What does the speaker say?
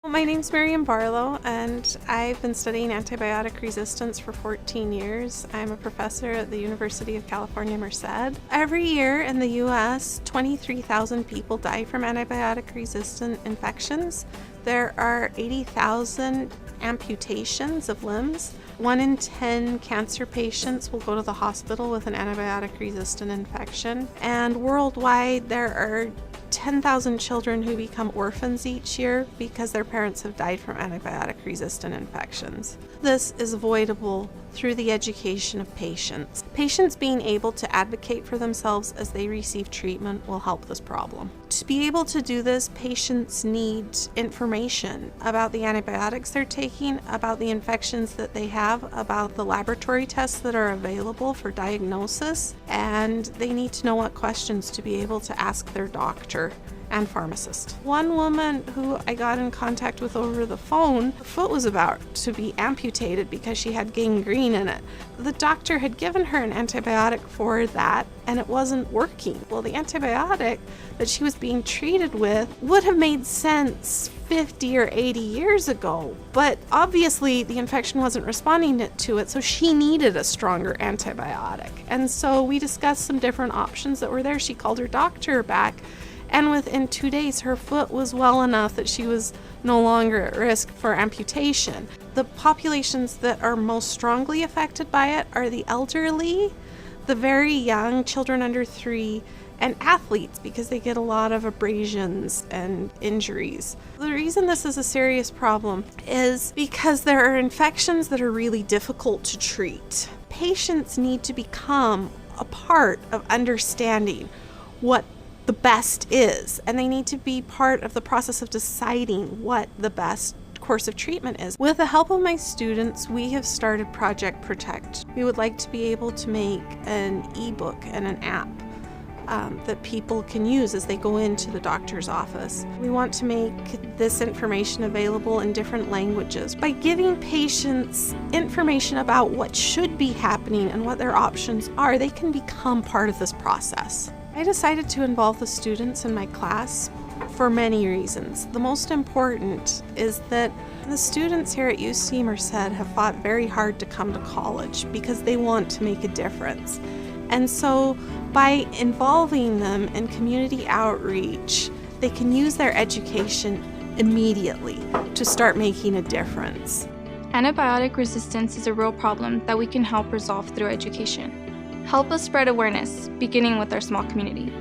My name's Miriam Barlow, and I've been studying antibiotic resistance for 14 years. I'm a professor at the University of California, Merced. Every year in the U.S., 23,000 people die from antibiotic-resistant infections. There are 80,000 amputations of limbs. 1 in 10 cancer patients will go to the hospital with an antibiotic-resistant infection. And worldwide, there are 10,000 children who become orphans each year because their parents have died from antibiotic-resistant infections. This is avoidable through the education of patients. Patients being able to advocate for themselves as they receive treatment will help this problem. To be able to do this, patients need information about the antibiotics they're taking, about the infections that they have, about the laboratory tests that are available for diagnosis, and they need to know what questions to be able to ask their doctor and pharmacist. One woman who I got in contact with over the phone, her foot was about to be amputated because she had gangrene in it. The doctor had given her an antibiotic for that and it wasn't working. Well, the antibiotic that she was being treated with would have made sense 50 or 80 years ago, but obviously the infection wasn't responding to it, so she needed a stronger antibiotic. And so we discussed some different options that were there. She called her doctor back, and within 2 days, her foot was well enough that she was no longer at risk for amputation. The populations that are most strongly affected by it are the elderly, the very young, children under 3, and athletes, because they get a lot of abrasions and injuries. The reason this is a serious problem is because there are infections that are really difficult to treat. Patients need to become a part of understanding what the best is, and they need to be part of the process of deciding what the best course of treatment is. With the help of my students, we have started Project Protect. We would like to be able to make an ebook and an app that people can use as they go into the doctor's office. We want to make this information available in different languages. By giving patients information about what should be happening and what their options are, they can become part of this process. I decided to involve the students in my class for many reasons. The most important is that the students here at UC Merced have fought very hard to come to college because they want to make a difference. And so by involving them in community outreach, they can use their education immediately to start making a difference. Antibiotic resistance is a real problem that we can help resolve through education. Help us spread awareness, beginning with our small community.